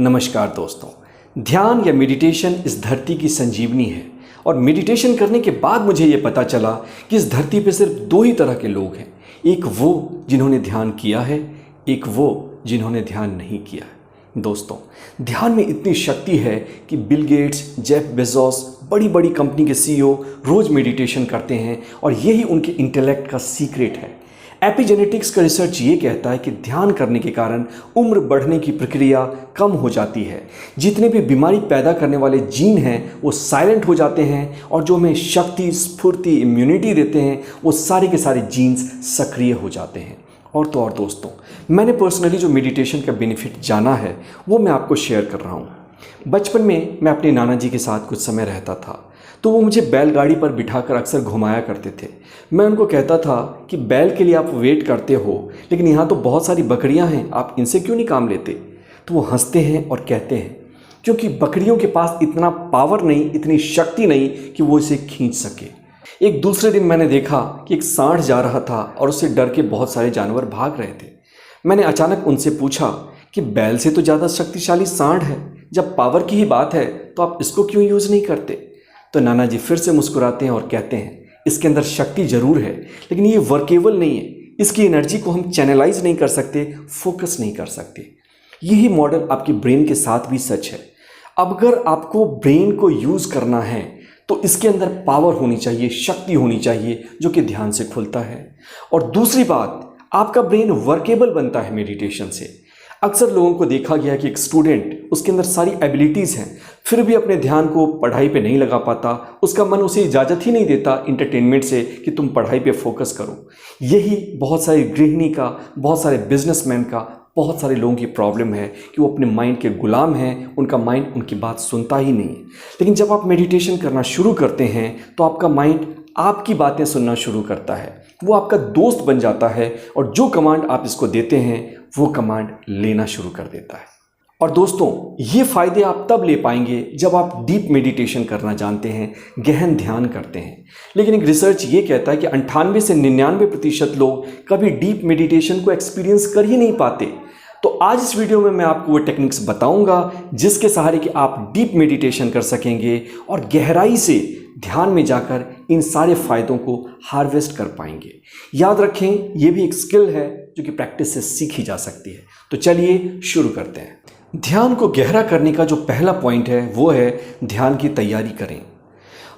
नमस्कार दोस्तों। ध्यान या मेडिटेशन इस धरती की संजीवनी है और मेडिटेशन करने के बाद मुझे ये पता चला कि इस धरती पे सिर्फ दो ही तरह के लोग हैं। एक वो जिन्होंने ध्यान किया है, एक वो जिन्होंने ध्यान नहीं किया है। दोस्तों, ध्यान में इतनी शक्ति है कि बिल गेट्स, जेफ बेजोस, बड़ी बड़ी कंपनी के सीईओ रोज़ मेडिटेशन करते हैं और यही उनके इंटेलेक्ट का सीक्रेट है। एपिजेनेटिक्स का रिसर्च ये कहता है कि ध्यान करने के कारण उम्र बढ़ने की प्रक्रिया कम हो जाती है। जितने भी बीमारी पैदा करने वाले जीन हैं वो साइलेंट हो जाते हैं और जो हमें शक्ति, स्फूर्ति, इम्यूनिटी देते हैं वो सारे के सारे जीन्स सक्रिय हो जाते हैं। और तो और दोस्तों, मैंने पर्सनली जो मेडिटेशन का बेनिफिट जाना है वो मैं आपको शेयर कर रहा हूँ। बचपन में मैं अपने नाना जी के साथ कुछ समय रहता था तो वो मुझे बैलगाड़ी पर बिठाकर अक्सर घुमाया करते थे। मैं उनको कहता था कि बैल के लिए आप वेट करते हो, लेकिन यहाँ तो बहुत सारी बकरियाँ हैं, आप इनसे क्यों नहीं काम लेते? तो वो हंसते हैं और कहते हैं क्योंकि बकरियों के पास इतना पावर नहीं, इतनी शक्ति नहीं कि वो इसे खींच सके। एक दूसरे दिन मैंने देखा कि एक सांड जा रहा था और उससे डर के बहुत सारे जानवर भाग रहे थे। मैंने अचानक उनसे पूछा कि बैल से तो ज़्यादा शक्तिशाली सांड है, जब पावर की ही बात है तो आप इसको क्यों यूज़ नहीं करते? तो नाना जी फिर से मुस्कुराते हैं और कहते हैं इसके अंदर शक्ति ज़रूर है, लेकिन ये वर्केबल नहीं है। इसकी एनर्जी को हम चैनलाइज नहीं कर सकते, फोकस नहीं कर सकते। यही मॉडल आपकी ब्रेन के साथ भी सच है। अब अगर आपको ब्रेन को यूज़ करना है तो इसके अंदर पावर होनी चाहिए, शक्ति होनी चाहिए, जो कि ध्यान से खुलता है। और दूसरी बात, आपका ब्रेन वर्केबल बनता है मेडिटेशन से। अक्सर लोगों को देखा गया कि एक स्टूडेंट, उसके अंदर सारी एबिलिटीज़ हैं, फिर भी अपने ध्यान को पढ़ाई पे नहीं लगा पाता। उसका मन उसे इजाज़त ही नहीं देता इंटरटेनमेंट से कि तुम पढ़ाई पे फोकस करो। यही बहुत सारी गृहिणी का, बहुत सारे बिजनेसमैन का, बहुत सारे लोगों की प्रॉब्लम है कि वो अपने माइंड के गुलाम हैं। उनका माइंड उनकी बात सुनता ही नहीं है। लेकिन जब आप मेडिटेशन करना शुरू करते हैं तो आपका माइंड आपकी बातें सुनना शुरू करता है। वो आपका दोस्त बन जाता है और जो कमांड आप इसको देते हैं वो कमांड लेना शुरू कर देता है। और दोस्तों, ये फ़ायदे आप तब ले पाएंगे जब आप डीप मेडिटेशन करना जानते हैं, गहन ध्यान करते हैं। लेकिन एक रिसर्च ये कहता है कि 98 से 99% लोग कभी डीप मेडिटेशन को एक्सपीरियंस कर ही नहीं पाते। तो आज इस वीडियो में मैं आपको वो टेक्निक्स बताऊंगा जिसके सहारे कि आप डीप मेडिटेशन कर सकेंगे और गहराई से ध्यान में जाकर इन सारे फ़ायदों को हार्वेस्ट कर पाएंगे। याद रखें, ये भी एक स्किल है जो कि प्रैक्टिस से सीखी जा सकती है। तो चलिए शुरू करते हैं। ध्यान को गहरा करने का जो पहला पॉइंट है वो है ध्यान की तैयारी करें।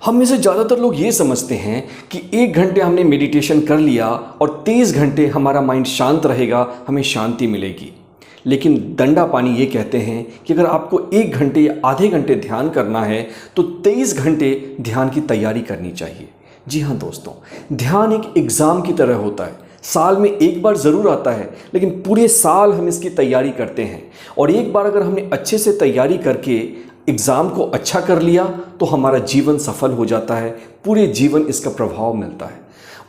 हम में से ज़्यादातर लोग ये समझते हैं कि 1 घंटे हमने मेडिटेशन कर लिया और 23 घंटे हमारा माइंड शांत रहेगा, हमें शांति मिलेगी। लेकिन डंडा पानी ये कहते हैं कि अगर आपको 1 घंटे या आधे घंटे ध्यान करना है तो 23 घंटे ध्यान की तैयारी करनी चाहिए। जी हाँ दोस्तों, ध्यान एक एग्ज़ाम की तरह होता है। साल में एक बार ज़रूर आता है, लेकिन पूरे साल हम इसकी तैयारी करते हैं। और एक बार अगर हमने अच्छे से तैयारी करके एग्ज़ाम को अच्छा कर लिया तो हमारा जीवन सफल हो जाता है, पूरे जीवन इसका प्रभाव मिलता है।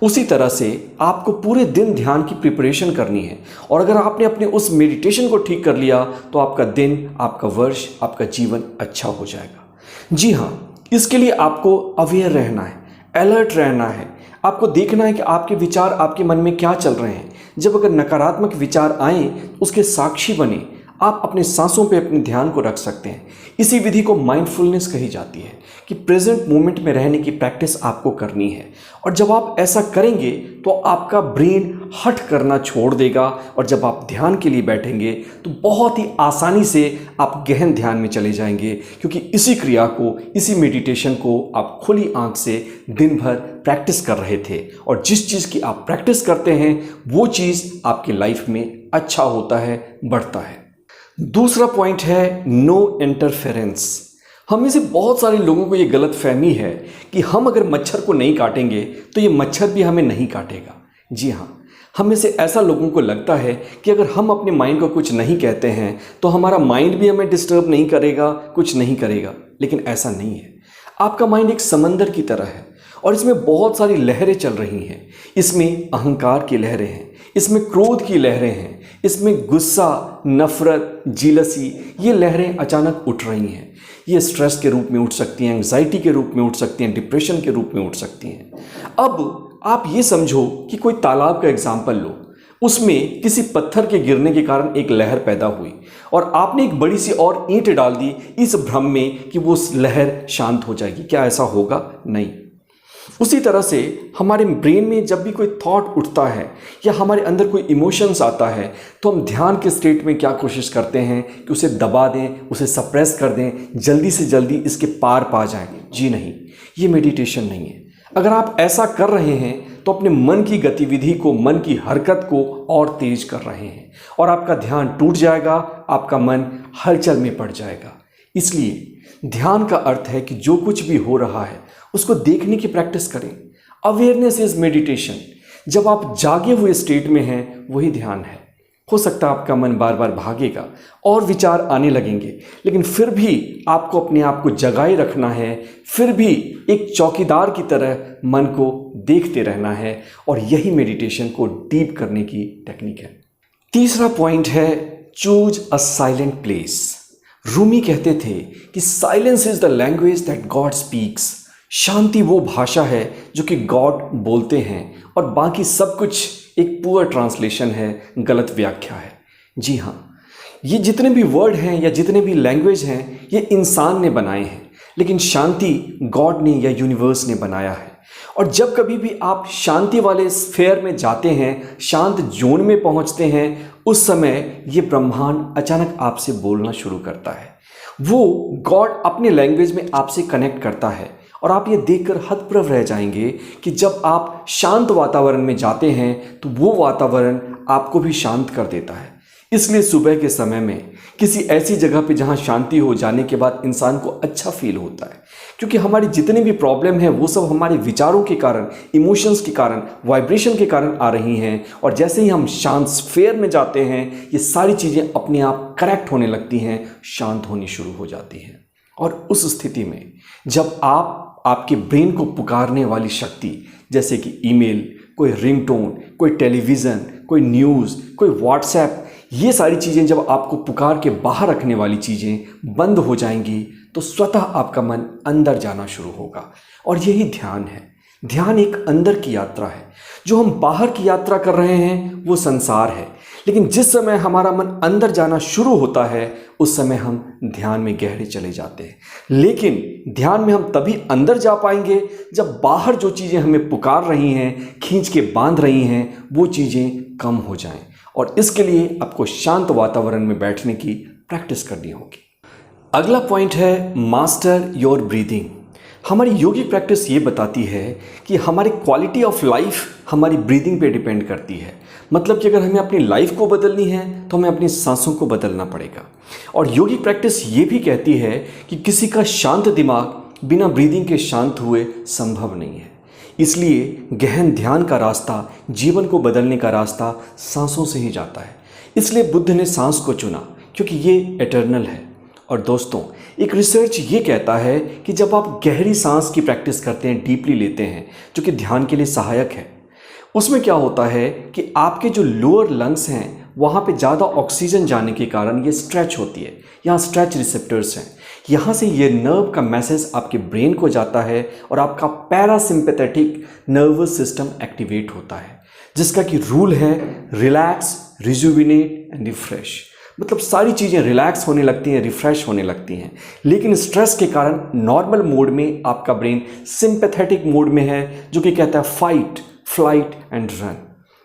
उसी तरह से आपको पूरे दिन ध्यान की प्रिपरेशन करनी है और अगर आपने अपने उस मेडिटेशन को ठीक कर लिया तो आपका दिन, आपका वर्ष, आपका जीवन अच्छा हो जाएगा। जी हाँ, इसके लिए आपको अवेयर रहना है, अलर्ट रहना है। आपको देखना है कि आपके विचार आपके मन में क्या चल रहे हैं। जब अगर नकारात्मक विचार आएँ उसके साक्षी बने। आप अपने सांसों पे अपने ध्यान को रख सकते हैं। इसी विधि को माइंडफुलनेस कही जाती है कि प्रेजेंट मोमेंट में रहने की प्रैक्टिस आपको करनी है। और जब आप ऐसा करेंगे तो आपका ब्रेन हट करना छोड़ देगा और जब आप ध्यान के लिए बैठेंगे तो बहुत ही आसानी से आप गहन ध्यान में चले जाएंगे, क्योंकि इसी क्रिया को, इसी मेडिटेशन को आप खुली आंख से दिन भर प्रैक्टिस कर रहे थे। और जिस चीज़ की आप प्रैक्टिस करते हैं वो चीज़ आपकी लाइफ में अच्छा होता है, बढ़ता है। दूसरा पॉइंट है नो इंटरफेरेंस। हम में से बहुत सारे लोगों को ये गलत फहमी है कि हम अगर मच्छर को नहीं काटेंगे तो ये मच्छर भी हमें नहीं काटेगा। जी हाँ, हम में से ऐसा लोगों को लगता है कि अगर हम अपने माइंड को कुछ नहीं कहते हैं तो हमारा माइंड भी हमें डिस्टर्ब नहीं करेगा, कुछ नहीं करेगा। लेकिन ऐसा नहीं है। आपका माइंड एक समंदर की तरह है और इसमें बहुत सारी लहरें चल रही हैं। इसमें अहंकार की लहरें हैं, इसमें क्रोध की लहरें हैं, इसमें गुस्सा, नफरत, जीलसी, ये लहरें अचानक उठ रही हैं। ये स्ट्रेस के रूप में उठ सकती हैं, एंग्जाइटी के रूप में उठ सकती हैं, डिप्रेशन के रूप में उठ सकती हैं। अब आप ये समझो कि कोई तालाब का एग्जाम्पल लो। उसमें किसी पत्थर के गिरने के कारण एक लहर पैदा हुई और आपने एक बड़ी सी और ईंट डाल दी इस भ्रम में कि वो लहर शांत हो जाएगी। क्या ऐसा होगा? नहीं। उसी तरह से हमारे ब्रेन में जब भी कोई थॉट उठता है या हमारे अंदर कोई इमोशंस आता है तो हम ध्यान के स्टेट में क्या कोशिश करते हैं कि उसे दबा दें, उसे सप्रेस कर दें, जल्दी से जल्दी इसके पार पा जाएं। जी नहीं, ये मेडिटेशन नहीं है। अगर आप ऐसा कर रहे हैं तो अपने मन की गतिविधि को, मन की हरकत को और तेज कर रहे हैं और आपका ध्यान टूट जाएगा, आपका मन हलचल में पड़ जाएगा। इसलिए ध्यान का अर्थ है कि जो कुछ भी हो रहा है उसको देखने की प्रैक्टिस करें। Awareness is meditation. जब आप जागे हुए स्टेट में हैं वही ध्यान है। हो सकता है आपका मन बार बार भागेगा और विचार आने लगेंगे, लेकिन फिर भी आपको अपने आप को जगाए रखना है, फिर भी एक चौकीदार की तरह मन को देखते रहना है और यही मेडिटेशन को डीप करने की टेक्निक है। तीसरा पॉइंट है choose a silent place. Rumi कहते थे कि silence is the language that God speaks. शांति वो भाषा है जो कि गॉड बोलते हैं और बाकी सब कुछ एक पुअर ट्रांसलेशन है, गलत व्याख्या है। जी हाँ, ये जितने भी वर्ड हैं या जितने भी लैंग्वेज हैं ये इंसान ने बनाए हैं, लेकिन शांति गॉड ने या यूनिवर्स ने बनाया है। और जब कभी भी आप शांति वाले स्फेयर में जाते हैं, शांत जोन में पहुंचते हैं, उस समय ये ब्रह्मांड अचानक आपसे बोलना शुरू करता है। वो गॉड अपने लैंग्वेज में आपसे कनेक्ट करता है और आप ये देखकर हतप्रभ रह जाएंगे कि जब आप शांत वातावरण में जाते हैं तो वो वातावरण आपको भी शांत कर देता है। इसलिए सुबह के समय में किसी ऐसी जगह पे जहाँ शांति हो जाने के बाद इंसान को अच्छा फील होता है, क्योंकि हमारी जितनी भी प्रॉब्लम है वो सब हमारे विचारों के कारण, इमोशंस के कारण, वाइब्रेशन के कारण आ रही हैं। और जैसे ही हम शांत स्फेयर में जाते हैं ये सारी चीज़ें अपने आप करेक्ट होने लगती हैं, शांत होनी शुरू हो जाती हैं। और उस स्थिति में जब आपके ब्रेन को पुकारने वाली शक्ति जैसे कि ईमेल, कोई रिंगटोन, कोई टेलीविज़न, कोई न्यूज़, कोई व्हाट्सएप, ये सारी चीज़ें जब आपको पुकार के बाहर रखने वाली चीज़ें बंद हो जाएंगी तो स्वतः आपका मन अंदर जाना शुरू होगा। और यही ध्यान है। ध्यान एक अंदर की यात्रा है। जो हम बाहर की यात्रा कर रहे हैं वो संसार है, लेकिन जिस समय हमारा मन अंदर जाना शुरू होता है उस समय हम ध्यान में गहरे चले जाते हैं। लेकिन ध्यान में हम तभी अंदर जा पाएंगे जब बाहर जो चीज़ें हमें पुकार रही हैं, खींच के बांध रही हैं, वो चीज़ें कम हो जाएं। और इसके लिए आपको शांत वातावरण में बैठने की प्रैक्टिस करनी होगी। अगला पॉइंट है मास्टर योर ब्रीदिंग। हमारी योगिक प्रैक्टिस ये बताती है कि हमारी क्वालिटी ऑफ लाइफ हमारी ब्रीदिंग पे डिपेंड करती है। मतलब कि अगर हमें अपनी लाइफ को बदलनी है तो हमें अपनी सांसों को बदलना पड़ेगा। और योगिक प्रैक्टिस ये भी कहती है कि किसी का शांत दिमाग बिना ब्रीदिंग के शांत हुए संभव नहीं है। इसलिए गहन ध्यान का रास्ता, जीवन को बदलने का रास्ता सांसों से ही जाता है। इसलिए बुद्ध ने सांस को चुना क्योंकि ये एटर्नल है। और दोस्तों, एक रिसर्च ये कहता है कि जब आप गहरी सांस की प्रैक्टिस करते हैं, डीपली लेते हैं, जो कि ध्यान के लिए सहायक है, उसमें क्या होता है कि आपके जो लोअर लंग्स हैं वहाँ पे ज़्यादा ऑक्सीजन जाने के कारण ये स्ट्रेच होती है। यहाँ स्ट्रेच रिसेप्टर्स हैं। यहाँ से ये नर्व का मैसेज आपके ब्रेन को जाता है और आपका पैरासिम्पैथेटिक नर्वस सिस्टम एक्टिवेट होता है, जिसका कि रूल है रिलैक्स, रिजुविनेट एंड रिफ्रेश। मतलब सारी चीज़ें रिलैक्स होने लगती हैं, रिफ्रेश होने लगती हैं। लेकिन स्ट्रेस के कारण नॉर्मल मोड में आपका ब्रेन सिंपैथेटिक मोड में है, जो कि कहता है फाइट, फ्लाइट एंड रन।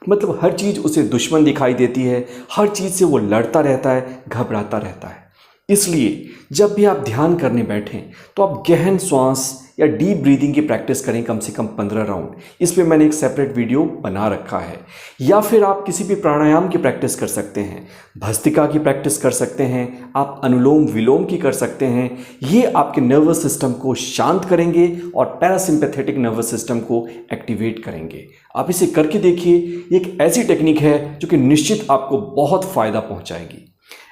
मतलब हर चीज़ उसे दुश्मन दिखाई देती है, हर चीज़ से वो लड़ता रहता है, घबराता रहता है। इसलिए जब भी आप ध्यान करने बैठें तो आप गहन श्वास या डीप ब्रीदिंग की प्रैक्टिस करें, कम से कम 15 राउंड। इस पे मैंने एक सेपरेट वीडियो बना रखा है। या फिर आप किसी भी प्राणायाम की प्रैक्टिस कर सकते हैं, भस्त्रिका की प्रैक्टिस कर सकते हैं, आप अनुलोम विलोम की कर सकते हैं। ये आपके नर्वस सिस्टम को शांत करेंगे और पैरासिम्पैथेटिक नर्वस सिस्टम को एक्टिवेट करेंगे। आप इसे करके देखिए। एक ऐसी टेक्निक है जो कि निश्चित आपको बहुत फ़ायदा पहुँचाएगी।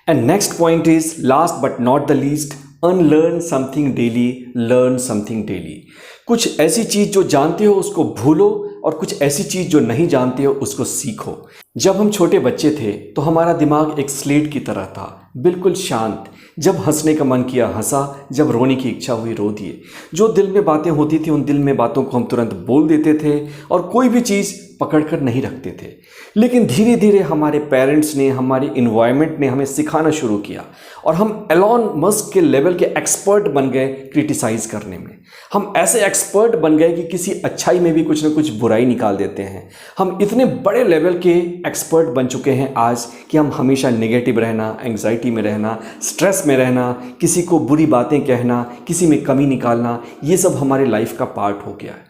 And next point is last but not the least, unlearn something daily, learn something daily. कुछ ऐसी चीज़ जो जानते हो उसको भूलो और कुछ ऐसी चीज़ जो नहीं जानते हो उसको सीखो। जब हम छोटे बच्चे थे तो हमारा दिमाग एक स्लेट की तरह था, बिल्कुल शांत। जब हंसने का मन किया हंसा, जब रोने की इच्छा हुई रो दिए। जो दिल में बातें होती थी उन दिल में बातों को हम तुरंत बोल देते थे और कोई भी चीज़ पकड़कर नहीं रखते थे, लेकिन धीरे धीरे हमारे पेरेंट्स ने, हमारे इन्वायरमेंट ने हमें सिखाना शुरू किया और हम एलॉन मस्क के लेवल के एक्सपर्ट बन गए क्रिटिसाइज़ करने में। हम ऐसे एक्सपर्ट बन गए कि किसी अच्छाई में भी कुछ ना कुछ बुराई निकाल देते हैं। हम इतने बड़े लेवल के एक्सपर्ट बन चुके हैं आज कि हम हमेशा नेगेटिव रहना, एंग्जाइटी में रहना, स्ट्रेस में रहना, किसी को बुरी बातें कहना, किसी में कमी निकालना, ये सब हमारे लाइफ का पार्ट हो गया है।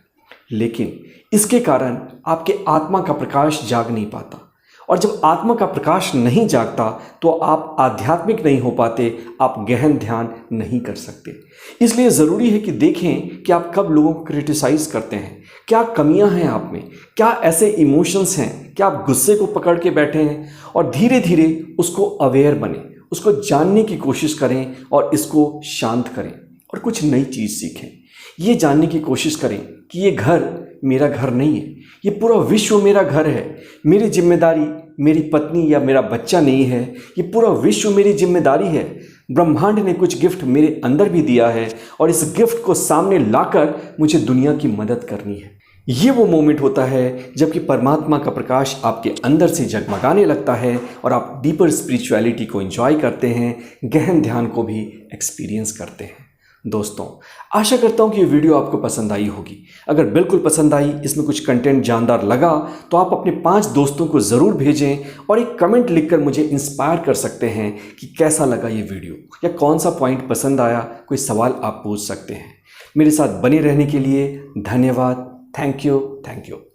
लेकिन इसके कारण आपके आत्मा का प्रकाश जाग नहीं पाता, और जब आत्मा का प्रकाश नहीं जागता तो आप आध्यात्मिक नहीं हो पाते, आप गहन ध्यान नहीं कर सकते। इसलिए ज़रूरी है कि देखें कि आप कब लोगों को क्रिटिसाइज़ करते हैं, क्या कमियां हैं आप में, क्या ऐसे इमोशंस हैं, क्या आप गुस्से को पकड़ के बैठे हैं, और धीरे धीरे उसको अवेयर बने, उसको जानने की कोशिश करें और इसको शांत करें और कुछ नई चीज़ सीखें। ये जानने की कोशिश करें कि ये घर मेरा घर नहीं है, ये पूरा विश्व मेरा घर है। मेरी जिम्मेदारी मेरी पत्नी या मेरा बच्चा नहीं है, ये पूरा विश्व मेरी जिम्मेदारी है। ब्रह्मांड ने कुछ गिफ्ट मेरे अंदर भी दिया है और इस गिफ्ट को सामने लाकर मुझे दुनिया की मदद करनी है। ये वो मोमेंट होता है जबकि परमात्मा का प्रकाश आपके अंदर से जगमगाने लगता है और आप डीपर स्पिरिचुअलिटी को एंजॉय करते हैं, गहन ध्यान को भी एक्सपीरियंस करते हैं। दोस्तों, आशा करता हूँ कि ये वीडियो आपको पसंद आई होगी। अगर बिल्कुल पसंद आई, इसमें कुछ कंटेंट जानदार लगा, तो आप अपने 5 दोस्तों को ज़रूर भेजें और एक कमेंट लिखकर मुझे इंस्पायर कर सकते हैं कि कैसा लगा ये वीडियो या कौन सा पॉइंट पसंद आया। कोई सवाल आप पूछ सकते हैं। मेरे साथ बने रहने के लिए धन्यवाद। Thank you.